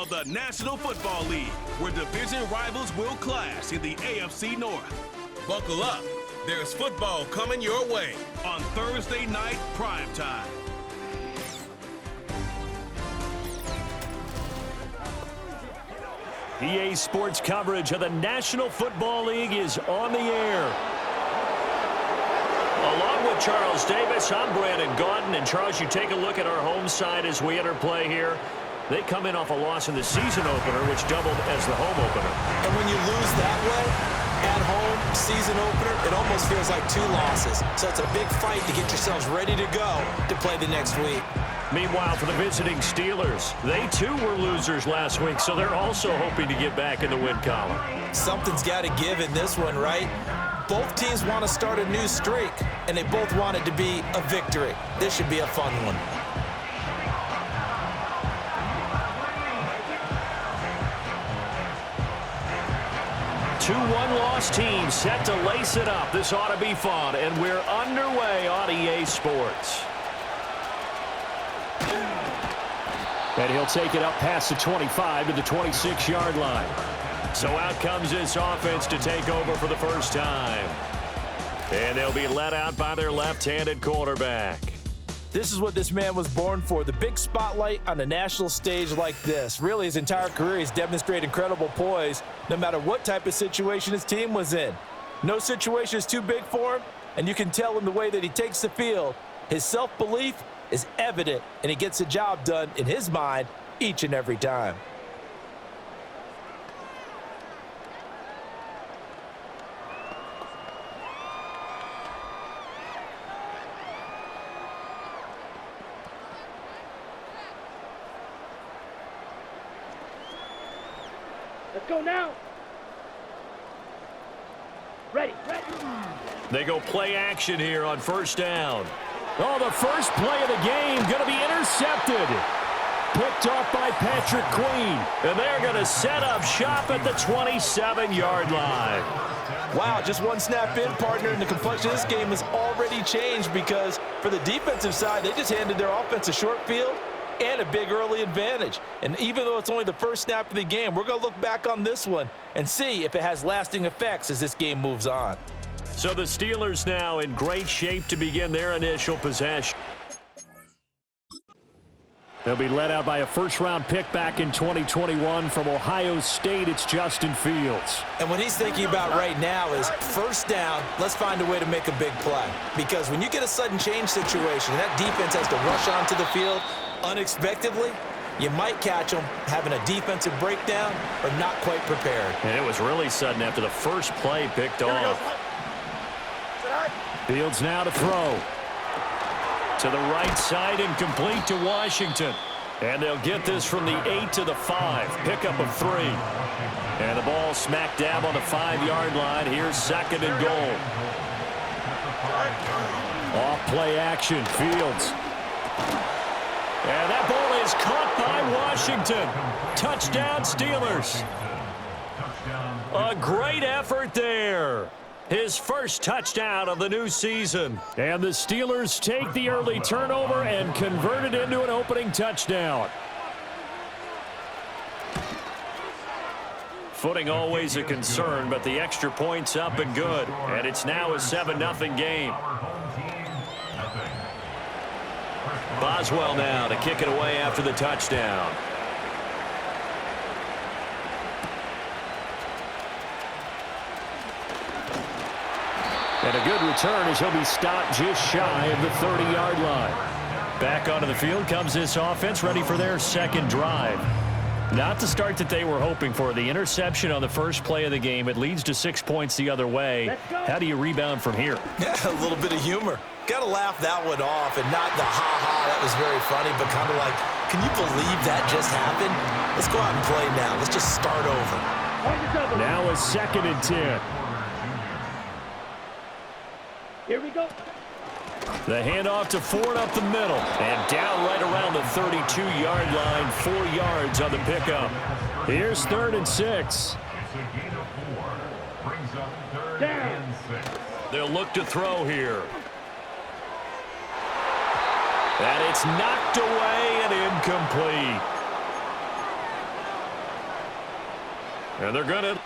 of the National Football League, where division rivals will clash in the AFC North. Buckle up. There's football coming your way on Thursday night primetime. EA Sports coverage of the National Football League is on the air. Along with Charles Davis, I'm Brandon Gaudin. And Charles, you take a look at our home side as we enter play here. They come in off a loss in the season opener, which doubled as the home opener. And when you lose that way, at home, season opener, it almost feels like 2 losses. So it's a big fight to get yourselves ready to go to play the next week. Meanwhile, for the visiting Steelers, they too were losers last week, so they're also hoping to get back in the win column. Something's got to give in this one, right? Both teams want to start a new streak, and they both want it to be a victory. This should be a fun one. Two one-loss teams set to lace it up. This ought to be fun, and we're underway on EA Sports. And he'll take it up past the 25 to the 26-yard line. So out comes this offense to take over for the first time. And they'll be led out by their left-handed quarterback. This is what this man was born for, the big spotlight on a national stage like this. Really, his entire career, he's demonstrated incredible poise, no matter what type of situation his team was in. No situation is too big for him, and you can tell in the way that he takes the field. His self-belief is evident, and he gets the job done in his mind each and every time. Let's go now. Ready. They go play action here on first down. Oh, the first play of the game going to be intercepted. Picked off by Patrick Queen. And they're going to set up shop at the 27-yard line. Wow, just one snap in, partner, and the complexion of this game has already changed because for the defensive side, they just handed their offense a short field and a big early advantage. And even though it's only the first snap of the game, we're going to look back on this one and see if it has lasting effects as this game moves on. So the Steelers now in great shape to begin their initial possession. They'll be led out by a first-round pick back in 2021 from Ohio State. It's Justin Fields. And what he's thinking about right now is first down, let's find a way to make a big play. Because when you get a sudden change situation, that defense has to rush onto the field unexpectedly, you might catch them having a defensive breakdown or not quite prepared. And it was really sudden after the first play picked off. Fields now to throw. To the right side and complete to Washington. And they'll get this from the 8 to the 5. Pickup of 3. And the ball smack dab on the 5-yard line. Here's second and goal. Off play action. Fields. And that ball is caught by Washington. Touchdown, Steelers. A great effort there. His first touchdown of the new season. And the Steelers take the early turnover and convert it into an opening touchdown. Footing always a concern, but the extra point's up and good. And it's now a 7-0 game. Boswell now to kick it away after the touchdown. And a good return as he'll be stopped just shy of the 30-yard line. Back onto the field comes this offense, ready for their second drive. Not the start that they were hoping for. The interception on the first play of the game. It leads to 6 points the other way. How do you rebound from here? Yeah, a little bit of humor. Got to laugh that one off and not the ha-ha. That was very funny, but kind of like, can you believe that just happened? Let's go out and play now. Let's just start over. Now a 2nd and 10. Here we go. The handoff to Ford up the middle. And down right around the 32-yard line. 4 yards on the pickup. Here's 3rd and 6. Down. They'll look to throw here. And it's knocked away and incomplete. And they're good. Line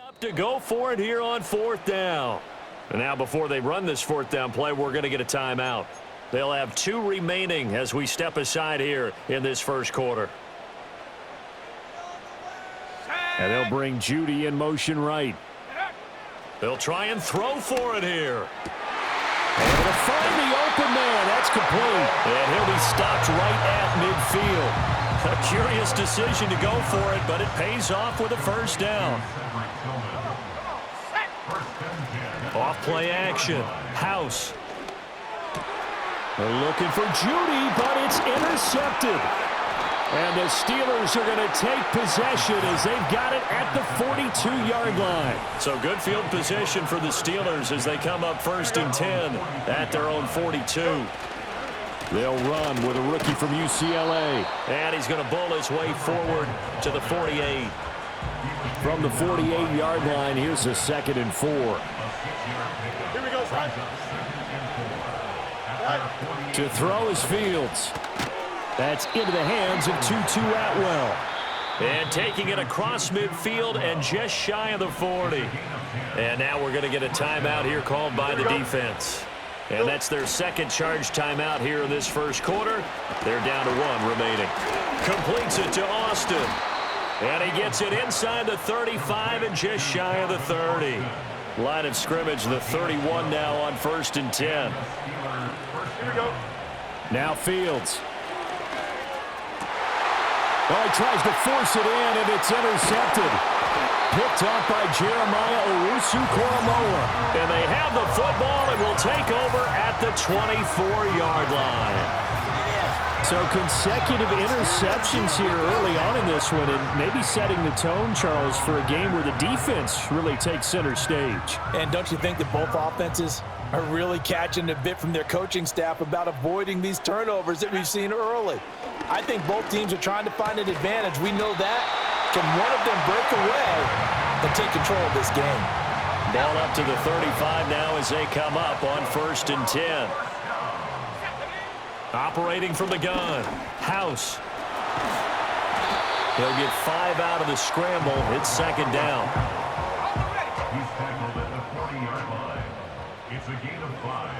up to go for it here on 4th down. And now before they run this 4th down play, we're going to get a timeout. They'll have 2 remaining as we step aside here in this first quarter. And they'll bring Judy in motion right. They'll try and throw for it here. And to find the open man, that's complete. And he'll be stopped right at midfield. A curious decision to go for it, but it pays off with a first down. Off play action. House. They're looking for Judy, but it's intercepted. And the Steelers are going to take possession as they've got it at the 42-yard line. So good field position for the Steelers as they come up 1st and 10 at their own 42. They'll run with a rookie from UCLA. And he's going to bull his way forward to the 48. From the 48-yard line, here's a 2nd and 4. Here we go, son. To throw is Fields. That's into the hands of Tutu Atwell. And taking it across midfield and just shy of the 40. And now we're going to get a timeout here called by the defense. And that's their 2nd charge timeout here in this first quarter. They're down to 1 remaining. Completes it to Austin. And he gets it inside the 35 and just shy of the 30. Line of scrimmage, the 31 now on 1st and 10. Here we go. Now Fields. Oh, he tries to force it in, and it's intercepted. Picked off by Jeremiah Owusu-Koramoah. And they have the football and will take over at the 24-yard line. So consecutive interceptions here early on in this one, and maybe setting the tone, Charles, for a game where the defense really takes center stage. And don't you think that both offenses are really catching a bit from their coaching staff about avoiding these turnovers that we've seen early? I think both teams are trying to find an advantage. We know that. Can one of them break away and take control of this game? Ball up to the 35 now as they come up on 1st and 10. Operating from the gun, House. He'll get 5 out of the scramble. It's 2nd down. He's tackled at the 40-yard line. It's a gain of 5.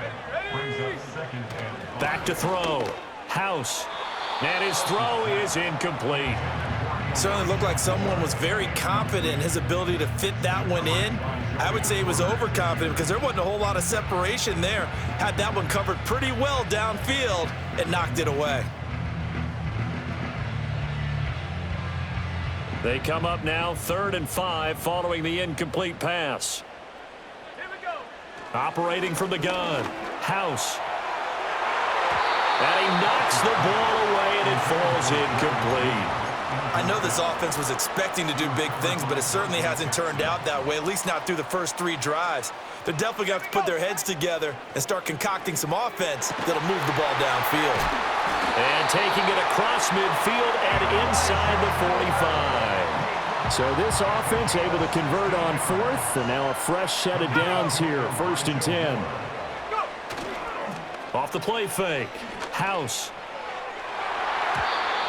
Brings up 2nd and 5. Back to throw. House. And his throw is incomplete. Certainly looked like someone was very confident in his ability to fit that one in. I would say he was overconfident because there wasn't a whole lot of separation there. Had that one covered pretty well downfield and knocked it away. They come up now 3rd and 5 following the incomplete pass. Here we go. Operating from the gun, House. And he knocks the ball away and it falls incomplete. I know this offense was expecting to do big things, but it certainly hasn't turned out that way, at least not through the first 3 drives. They're definitely going to have to put their heads together and start concocting some offense that'll move the ball downfield. And taking it across midfield and inside the 45. So this offense able to convert on 4th, and now a fresh set of downs here, 1st and 10. Off the play fake, House.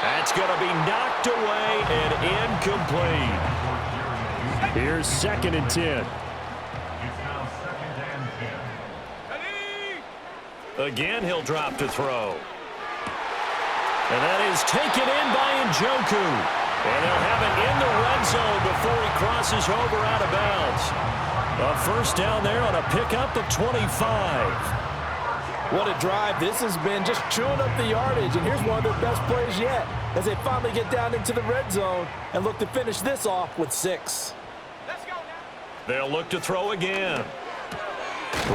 That's going to be knocked away and incomplete. Here's 2nd and 10. It's now 2nd and 10. Again, he'll drop to throw. And that is taken in by Njoku. And they'll have it in the red zone before he crosses over out of bounds. A first down there on a pickup of 25. What a drive this has been, just chewing up the yardage. And here's one of their best plays yet as they finally get down into the red zone and look to finish this off with 6. Let's go now. They'll look to throw again.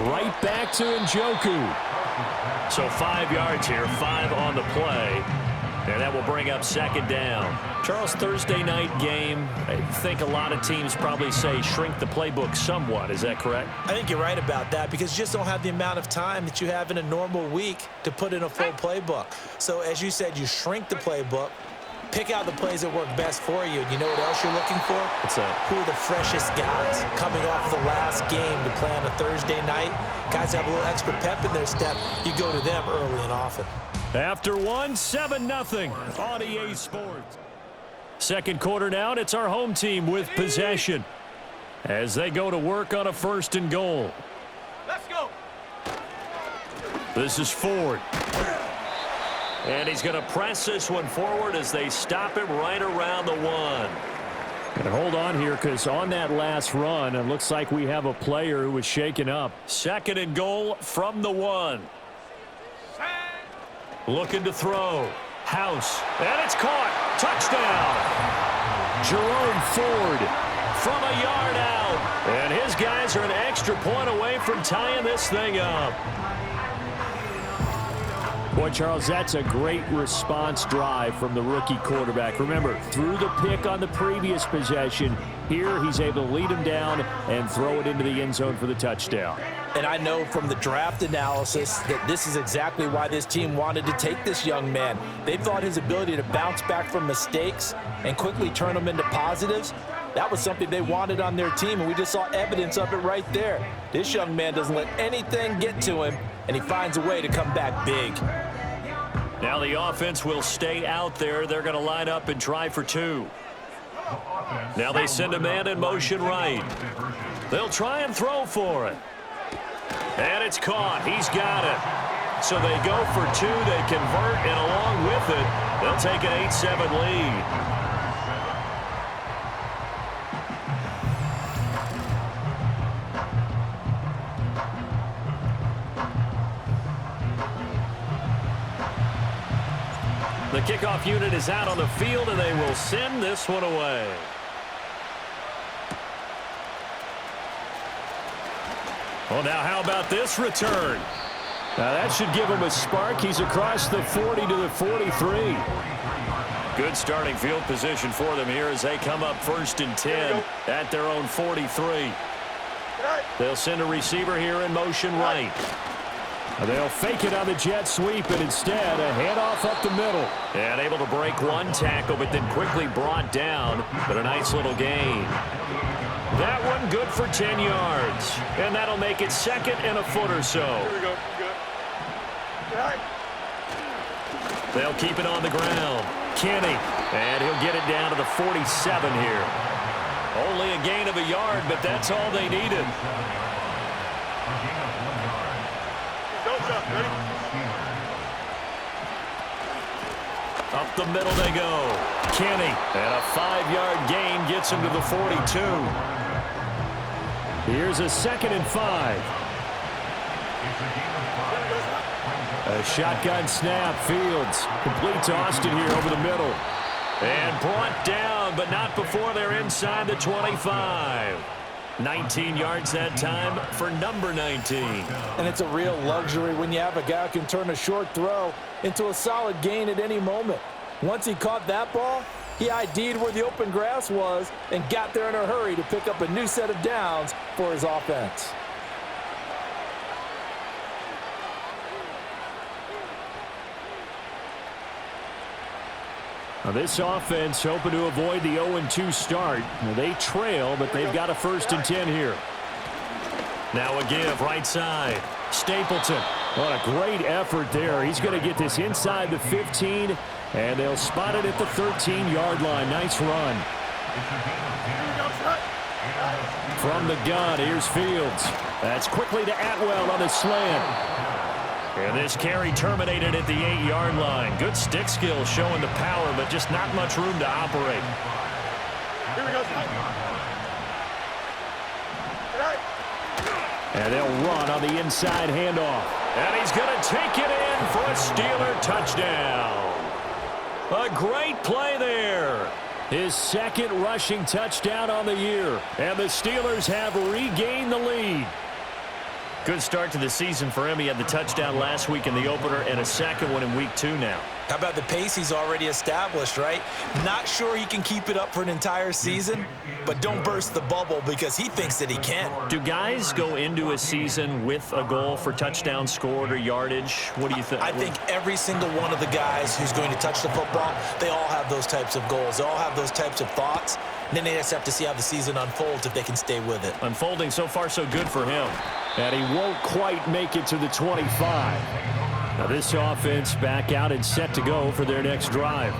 Right back to Njoku. So 5 yards here, 5 on the play. And that will bring up 2nd down. Charles, Thursday night game, I think a lot of teams probably say shrink the playbook somewhat. Is that correct? I think you're right about that because you just don't have the amount of time that you have in a normal week to put in a full playbook. So as you said, you shrink the playbook, Pick out the plays that work best for you. And you know what else you're looking for? What's that? Who are the freshest guys coming off the last game to play on a Thursday night? Guys have a little extra pep in their step. You go to them early and often. After 7-0 on EA Sports. Second quarter now, and it's our home team with possession as they go to work on a 1st and goal. Let's go. This is Ford. And he's going to press this one forward as they stop him right around the 1. And hold on here, because on that last run, it looks like we have a player who was shaken up. 2nd and goal from the 1. Looking to throw. House. And it's caught. Touchdown. Jerome Ford from a yard out. And his guys are an extra point away from tying this thing up. Boy, Charles, that's a great response drive from the rookie quarterback. Remember, threw the pick on the previous possession. Here, he's able to lead him down and throw it into the end zone for the touchdown. And I know from the draft analysis that this is exactly why this team wanted to take this young man. They thought his ability to bounce back from mistakes and quickly turn them into positives, that was something they wanted on their team, and we just saw evidence of it right there. This young man doesn't let anything get to him, and he finds a way to come back big. Now the offense will stay out there. They're going to line up and try for 2. Now they send a man in motion right. They'll try and throw for it. And it's caught. He's got it. So they go for 2. They convert, and along with it, they'll take an 8-7 lead. The kickoff unit is out on the field, and they will send this one away. Well, now how about this return? Now that should give him a spark. He's across the 40 to the 43. Good starting field position for them here as they come up 1st and 10 at their own 43. They'll send a receiver here in motion right. They'll fake it on the jet sweep, and instead a handoff up the middle. And able to break one tackle, but then quickly brought down. But a nice little gain. That one good for 10 yards. And that'll make it 2nd and a foot or so. Here we go. Good. They'll keep it on the ground. Kenny. And he'll get it down to the 47 here. Only a gain of a yard, but that's all they needed. Up the middle they go. Kenny. And a 5-yard gain gets him to the 42. Here's a 2nd and 5. A shotgun snap. Fields complete to Austin here over the middle. And brought down, but not before they're inside the 25. 19 yards that time for number 19. And it's a real luxury when you have a guy who can turn a short throw into a solid gain at any moment. Once he caught that ball, he ID'd where the open grass was and got there in a hurry to pick up a new set of downs for his offense. Now this offense hoping to avoid the 0-2 start. Well, they trail, but they've got a 1st and 10 here. Now a give right side. Stapleton. What a great effort there. He's going to get this inside the 15, and they'll spot it at the 13-yard line. Nice run. From the gun, here's Fields. That's quickly to Atwell on the slant. And this carry terminated at the 8-yard line. Good stick skill showing the power, but just not much room to operate. Here we go. And they'll run on the inside handoff. And he's going to take it in for a Steeler touchdown. A great play there. His 2nd rushing touchdown on the year. And the Steelers have regained the lead. Good start to the season for him. He had the touchdown last week in the opener and a second one in week 2 now. How about the pace he's already established, right? Not sure he can keep it up for an entire season, but don't burst the bubble because he thinks that he can. Do guys go into a season with a goal for touchdown scored or yardage? What do you think? I think every single one of the guys who's going to touch the football, they all have those types of goals. They all have those types of thoughts. And then they just have to see how the season unfolds if they can stay with it. Unfolding so far so good for him. And he won't quite make it to the 25. Now this offense back out and set to go for their next drive.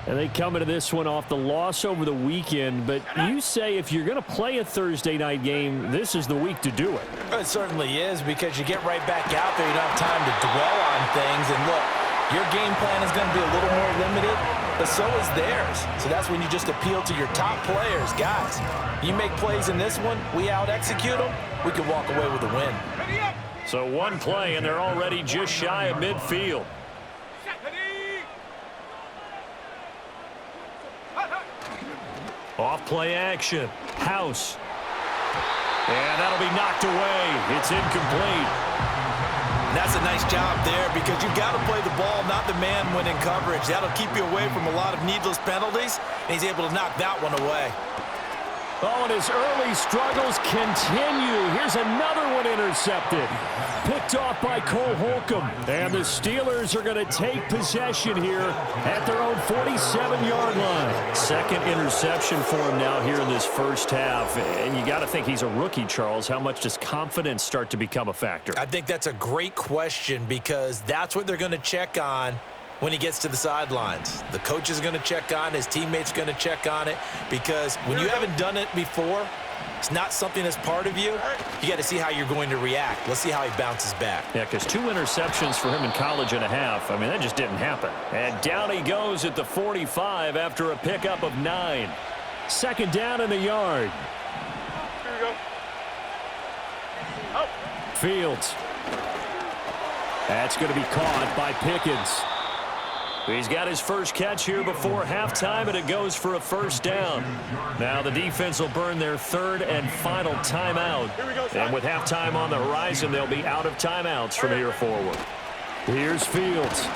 And they come into this one off the loss over the weekend. But you say if you're going to play a Thursday night game, this is the week to do it. It certainly is because you get right back out there. You don't have time to dwell on things. And look, your game plan is going to be a little more limited, but so is theirs. So that's when you just appeal to your top players. Guys, you make plays in this one, we out-execute them, we can walk away with a win. So one play, and they're already just shy of midfield. Off play action. House. And that'll be knocked away. It's incomplete. That's a nice job there because you've got to play the ball, not the man when in coverage. That'll keep you away from a lot of needless penalties, and he's able to knock that one away. Oh, and his early struggles continue. Here's another one intercepted. Picked off by Cole Holcomb. And the Steelers are going to take possession here at their own 47-yard line. Second interception for him now here in this first half. And you got to think he's a rookie, Charles. How much does confidence start to become a factor? I think that's a great question because that's what they're going to check on when he gets to the sidelines. The coach is going to check on it. His teammates going to check on it because when you haven't done it before, it's not something that's part of you. You got to see how you're going to react. Let's see how he bounces back. Yeah, because 2 interceptions for him in college and a half. I mean, that just didn't happen. And down he goes at the 45 after a pickup of 9. Second down in the yard. Here we go. Out. Fields. That's going to be caught by Pickens. He's got his first catch here before halftime, and it goes for a first down. Now the defense will burn their third and final timeout. And with halftime on the horizon, they'll be out of timeouts from here forward. Here's Fields.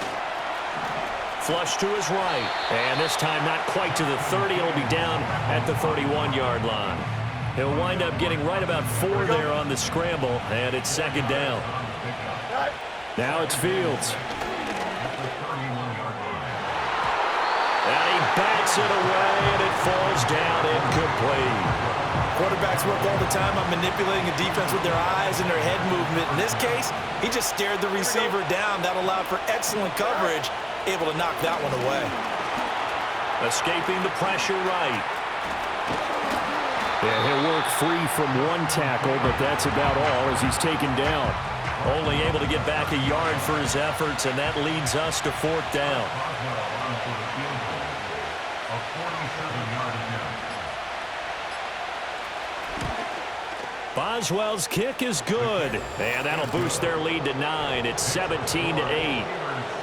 Flush to his right. And this time not quite to the 30. It'll be down at the 31-yard line. He'll wind up getting right about 4 there on the scramble, and it's second down. Now it's Fields. And he bats it away, and it falls down incomplete. Quarterbacks work all the time on manipulating a defense with their eyes and their head movement. In this case, he just stared the receiver down. That allowed for excellent coverage, able to knock that one away. Escaping the pressure right. Yeah, he'll work free from one tackle, but that's about all as he's taken down. Only able to get back a yard for his efforts, and that leads us to fourth down. Boswell's kick is good, and that'll boost their lead to 9. It's 17-8.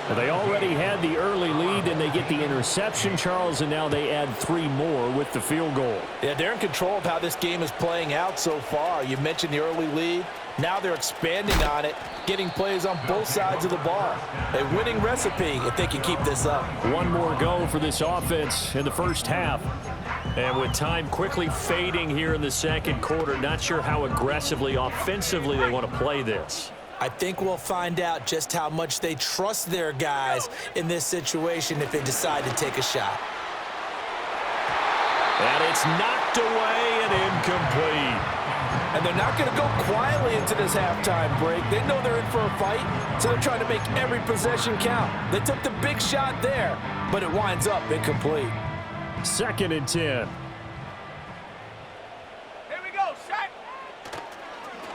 Well, they already had the early lead, and they get the interception, Charles, and now they add 3 more with the field goal. Yeah, they're in control of how this game is playing out so far. You mentioned the early lead. Now they're expanding on it, getting plays on both sides of the ball. A winning recipe if they can keep this up. One more go for this offense in the first half. And with time quickly fading here in the second quarter, not sure how aggressively, offensively they want to play this. I think we'll find out just how much they trust their guys in this situation if they decide to take a shot. And it's knocked away and incomplete. And they're not going to go quietly into this halftime break. They know they're in for a fight, so they're trying to make every possession count. They took the big shot there, but it winds up incomplete. 2nd and 10. Here we go, set.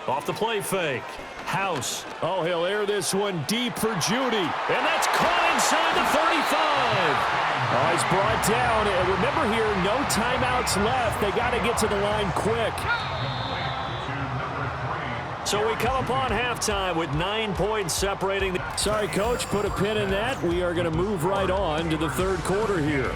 Off the play fake. House. Oh, he'll air this one deep for Judy. And that's caught inside the 35. Oh, he's brought down. And remember here, no timeouts left. They got to get to the line quick. So we come upon halftime with 9 points separating. Sorry, Coach, put a pin in that. We are going to move right on to the third quarter here.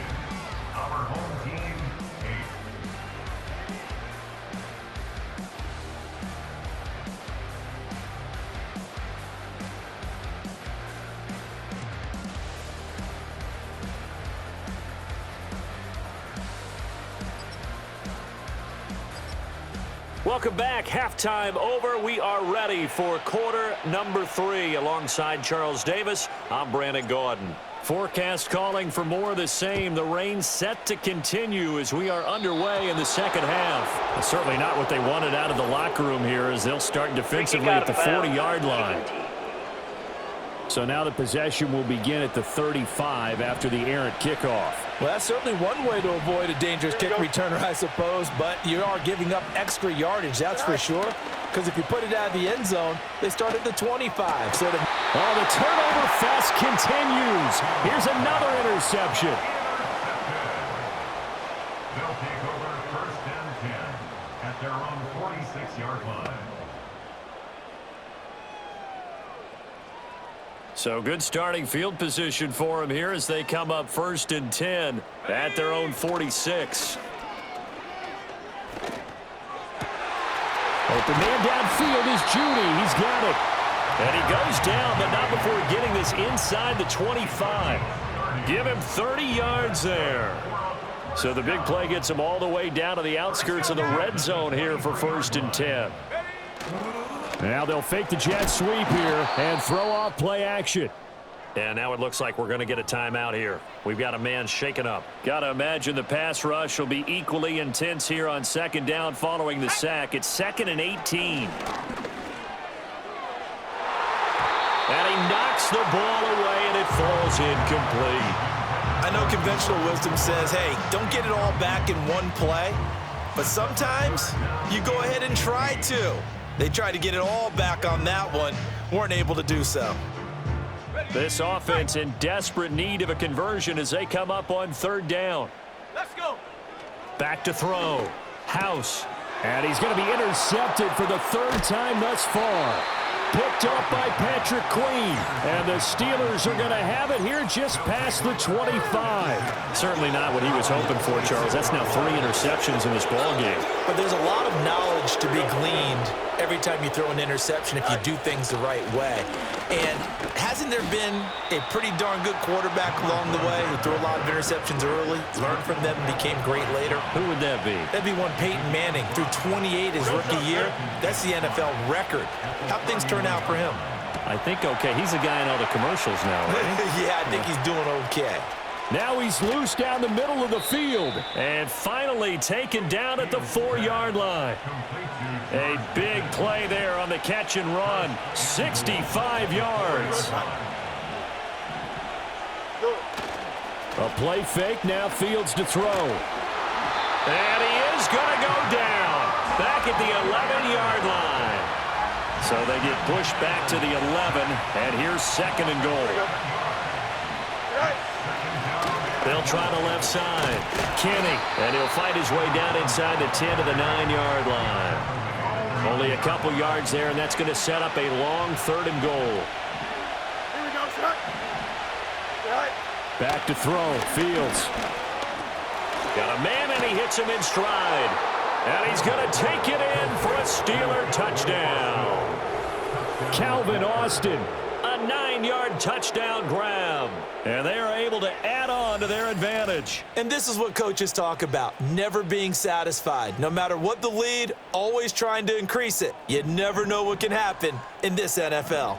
Welcome back. Halftime over. We are ready for quarter number 3. Alongside Charles Davis, I'm Brandon Gordon. Forecast calling for more of the same. The rain set to continue as we are underway in the second half. Certainly not what they wanted out of the locker room here as they'll start defensively at the 40-yard line. So now the possession will begin at the 35 after the errant kickoff. Well, that's certainly one way to avoid a dangerous kick returner, I suppose, but you are giving up extra yardage, that's for sure, because if you put it out of the end zone, they start at the 25. So the turnover fest continues. Here's another interception. They'll take over first and 10 at their own 46-yard line. So good starting field position for them here as they come up first and 10 at their own 46. Open man downfield is Judy. He's got it. And he goes down, but not before getting this inside the 25. Give him 30 yards there. So the big play gets him all the way down to the outskirts of the red zone here for first and 10. Now they'll fake the jet sweep here and throw off play action. And now it looks like we're going to get a timeout here. We've got a man shaken up. Got to imagine the pass rush will be equally intense here on second down following the sack. It's 2nd and 18. And he knocks the ball away and it falls incomplete. I know conventional wisdom says, hey, don't get it all back in one play, but sometimes you go ahead and try to. They tried to get it all back on that one, weren't able to do so. This offense in desperate need of a conversion as they come up on third down. Let's go. Back to throw. House. And he's going to be intercepted for the third time thus far. Picked up by Patrick Queen. And the Steelers are going to have it here just past the 25. Certainly not what he was hoping for, Charles. That's now 3 interceptions in this ballgame. But there's a lot of knowledge to be gleaned every time you throw an interception if you do things the right way. And hasn't there been a pretty darn good quarterback along the way who threw a lot of interceptions early, learned from them, and became great later? Who would that be? That'd be one Peyton Manning. Threw 28 his rookie year. That's the NFL record. How'd things turn out for him? I think okay. He's a guy in all the commercials now, right? Yeah, I think he's doing okay. Now he's loose down the middle of the field. And finally taken down at the 4-yard line. A big play there on the catch and run. 65 yards. A play fake, now Fields to throw. And he is going to go down. Back at the 11-yard line. So they get pushed back to the 11. And here's 2nd and goal. They'll try the left side. Kenny. And he'll fight his way down inside the 10 to the 9-yard line. Only a couple yards there, and that's going to set up a long 3rd and goal. Here we go, shot. Back to throw. Fields. Got a man, and he hits him in stride. And he's going to take it in for a Steeler touchdown. Calvin Austin. A 9-yard touchdown grab. And they are able to add on to their advantage. And this is what coaches talk about, never being satisfied. No matter what the lead, always trying to increase it. You never know what can happen in this NFL.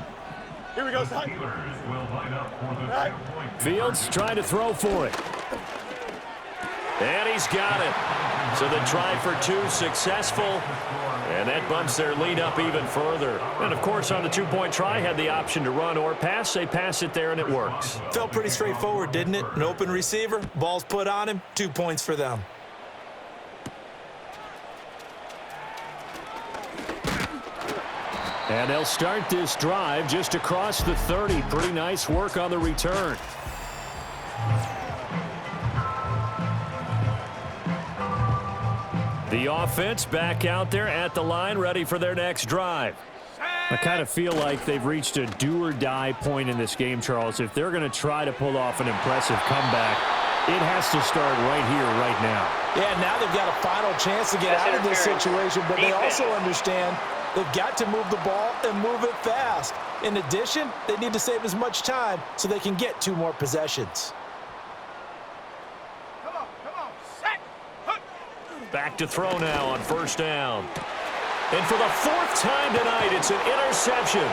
Here we go, son. Steelers will line up for the 2-point. Fields trying to throw for it. And he's got it. So the try for 2 successful. And that bumps their lead up even further. And, of course, on the 2-point try, had the option to run or pass. They pass it there, and it works. Felt pretty straightforward, didn't it? An open receiver, ball's put on him, 2 points for them. And they'll start this drive just across the 30. Pretty nice work on the return. The offense back out there at the line, ready for their next drive. I kind of feel like they've reached a do-or-die point in this game, Charles. If they're going to try to pull off an impressive comeback, it has to start right here, right now. Yeah, now they've got a final chance to get out of this situation, but they also understand they've got to move the ball and move it fast. In addition, they need to save as much time so they can get 2 more possessions. Come on, set. Back to throw now on first down. And for the fourth time tonight, it's an interception.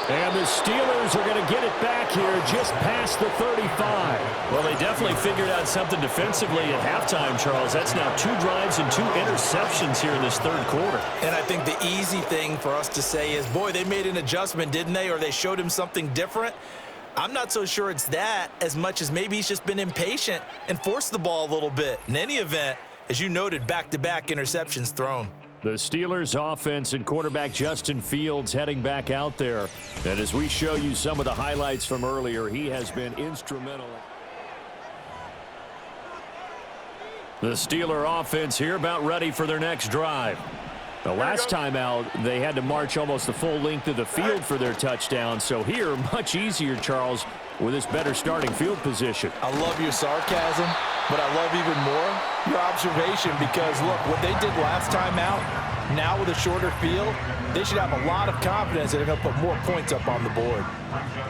And the Steelers are going to get it back here just past the 35. Well, they definitely figured out something defensively at halftime, Charles. That's now 2 drives and 2 interceptions here in this third quarter. And I think the easy thing for us to say is, boy, they made an adjustment, didn't they? Or they showed him something different. I'm not so sure it's that as much as maybe he's just been impatient and forced the ball a little bit. In any event, as you noted, back-to-back interceptions thrown. The Steelers offense and quarterback Justin Fields heading back out there. And as we show you some of the highlights from earlier, he has been instrumental. The Steeler offense here about ready for their next drive. The last time out, they had to march almost the full length of the field for their touchdown. So here, much easier, Charles, with this better starting field position. I love your sarcasm, but I love even more your observation because, look, what they did last time out, now with a shorter field, they should have a lot of confidence that they're going to put more points up on the board.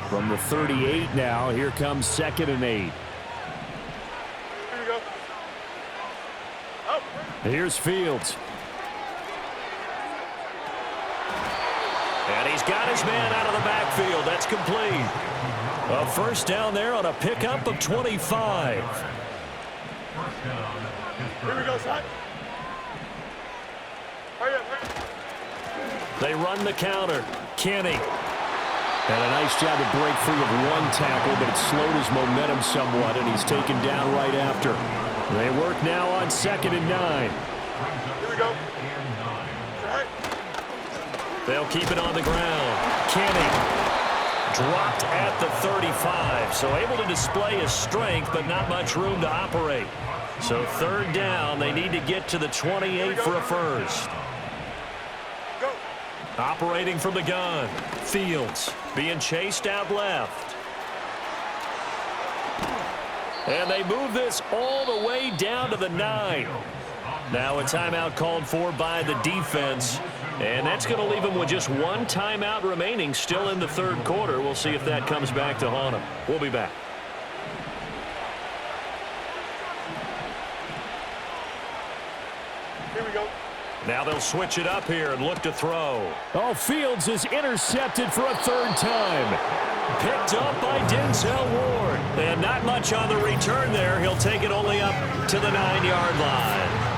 From the 38 now, here comes 2nd and 8. Here we go. Oh. Here's Fields. And he's got his man out of the backfield. That's complete. A first down there on a pickup of 25. Here we go, son. Hurry up. They run the counter. Kenny. And a nice job to break free of one tackle, but it slowed his momentum somewhat, and he's taken down right after. They work now on 2nd and 9. Here we go. Right. They'll keep it on the ground. Kenny dropped at the 35, so able to display his strength, but not much room to operate. So 3rd down, they need to get to the 28 for a first. Go. Operating from the gun. Fields being chased out left. And they move this all the way down to the 9. Now a timeout called for by the defense. And that's going to leave him with just 1 timeout remaining still in the third quarter. We'll see if that comes back to haunt him. We'll be back. Here we go. Now they'll switch it up here and look to throw. Oh, Fields is intercepted for a 3rd time. Picked up by Denzel Ward. And not much on the return there. He'll take it only up to the 9-yard line.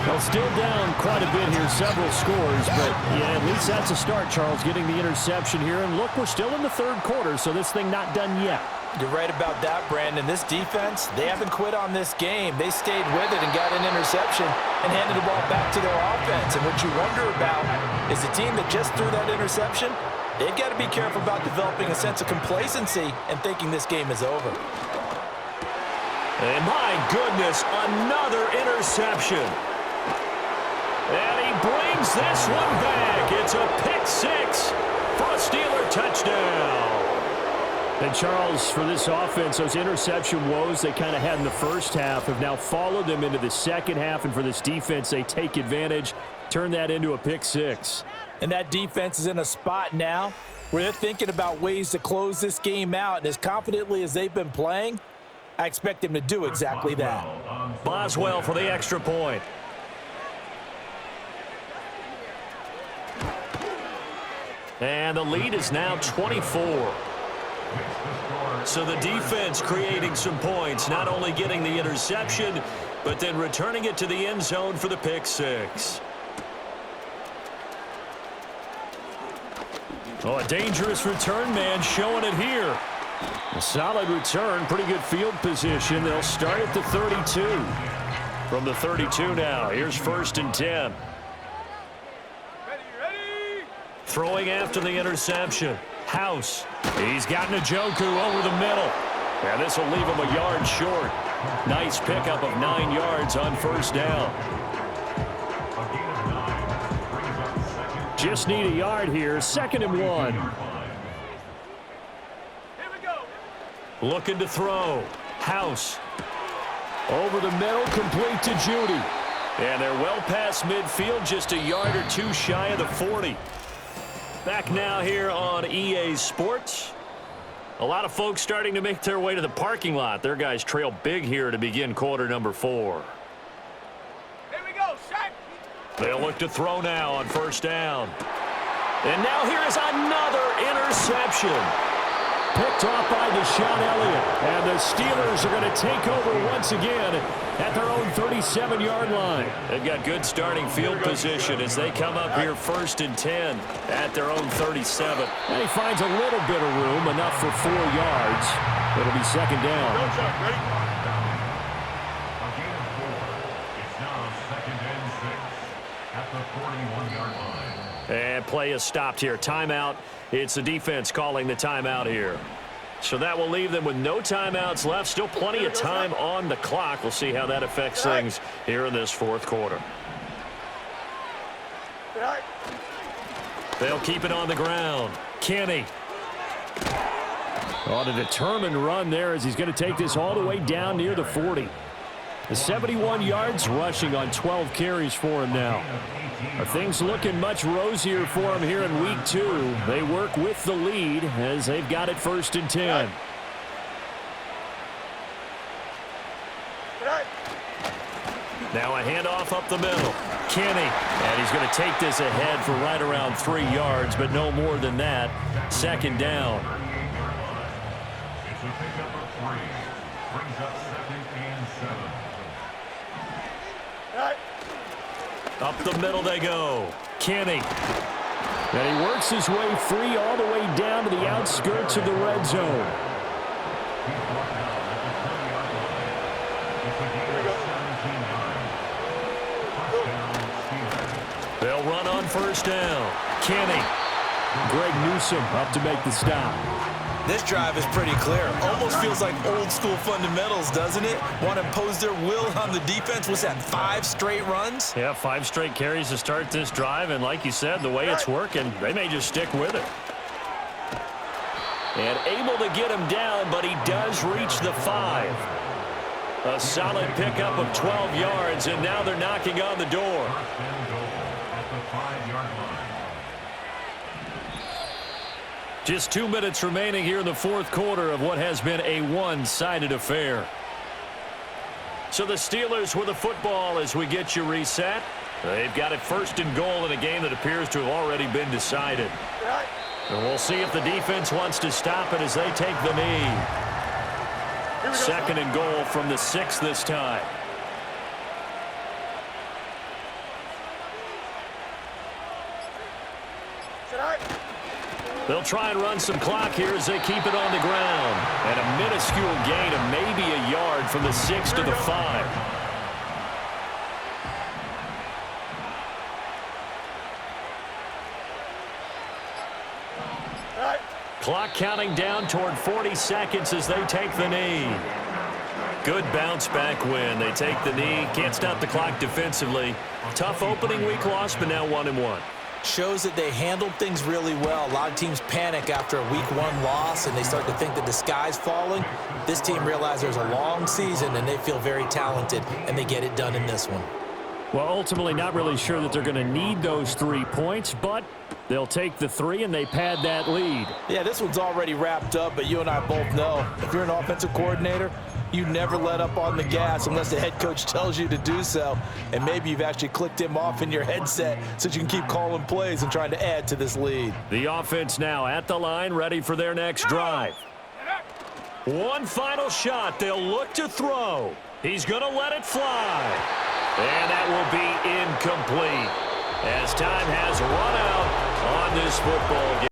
Well, still down quite a bit here, several scores, but yeah, at least that's a start, Charles, getting the interception here. And look, we're still in the third quarter, so this thing not done yet. You're right about that, Brandon. This defense, they haven't quit on this game. They stayed with it and got an interception and handed the ball back to their offense. And what you wonder about is the team that just threw that interception, they've got to be careful about developing a sense of complacency and thinking this game is over. And my goodness, another interception. And he brings this one back. It's a pick 6 for a Steeler touchdown. And Charles, for this offense, those interception woes they kind of had in the first half have now followed them into the second half. And for this defense, they take advantage, turn that into a pick 6. And that defense is in a spot now where they're thinking about ways to close this game out. And as confidently as they've been playing, I expect them to do exactly that. Boswell for the extra point. And the lead is now 24. So the defense creating some points, not only getting the interception, but then returning it to the end zone for the pick 6. Oh, a dangerous return man showing it here. A solid return, pretty good field position. They'll start at the 32. From the 32 now, here's 1st and 10. Throwing after the interception. House. He's got Njoku over the middle. And this will leave him a yard short. Nice pickup of 9 yards on 1st down. Just need a yard here. 2nd and 1. Here we go. Looking to throw. House. Over the middle, complete to Judy. And they're well past midfield, just a yard or 2 shy of the 40. Back now here on EA Sports. A lot of folks starting to make their way to the parking lot. Their guys trail big here to begin quarter number 4. Here we go, Shaq. They'll look to throw now on first down. And now here is another interception. Picked off by Deshaun Elliott. And the Steelers are going to take over once again at their own 37-yard line. They've got good starting field position as they come up here 1st and 10 at their own 37. And he finds a little bit of room, enough for 4 yards. It'll be second down. Go, Chuck. Ready? A gain of 4. It's now 2nd and 6 at the 41-yard line. And play is stopped here. Timeout. It's the defense calling the timeout here. So that will leave them with no timeouts left. Still plenty of time on the clock. We'll see how that affects things here in this 4th quarter. They'll keep it on the ground. Kenny. On a determined run there as he's going to take this all the way down near the 40. The 71 yards rushing on 12 carries for him now. Are things looking much rosier for him here in week 2? They work with the lead as they've got it 1st and 10. Now a handoff up the middle. Kenny. And he's going to take this ahead for right around 3 yards, but no more than that. Second down. It's a pickup of 3. Brings up 2nd and 7. Up the middle they go. Kenny. And he works his way free all the way down to the outskirts of the red zone. They'll run on first down. Kenny. Greg Newsome up to make the stop. This drive is pretty clear. Almost feels like old school fundamentals, doesn't it? Want to impose their will on the defense. Was that 5 straight runs? Yeah, 5 straight carries to start this drive. And like you said, the way it's working, they may just stick with it. And able to get him down, but he does reach the 5. A solid pickup of 12 yards, and now they're knocking on the door. First and goal at the 5-yard line. Just 2 minutes remaining here in the 4th quarter of what has been a one-sided affair. So the Steelers with the football as we get you reset. They've got it 1st and goal in a game that appears to have already been decided. And we'll see if the defense wants to stop it as they take the knee. 2nd and goal from the 6 this time. They'll try and run some clock here as they keep it on the ground. And a minuscule gain of maybe a yard from the 6 to the 5. Clock counting down toward 40 seconds as they take the knee. Good bounce back win. They take the knee. Can't stop the clock defensively. Tough opening week loss, but now 1-1. Shows that they handled things really well. A lot of teams panic after a week 1 loss, and they start to think that the sky's falling. This team realizes there's a long season, and they feel very talented, and they get it done in this one. Well, ultimately not really sure that they're going to need those 3 points, but they'll take the 3, and they pad that lead. Yeah, this one's already wrapped up, but you and I both know if you're an offensive coordinator, you never let up on the gas unless the head coach tells you to do so. And maybe you've actually clicked him off in your headset so that you can keep calling plays and trying to add to this lead. The offense now at the line, ready for their next drive. One final shot. They'll look to throw. He's going to let it fly. And that will be incomplete as time has run out on this football game.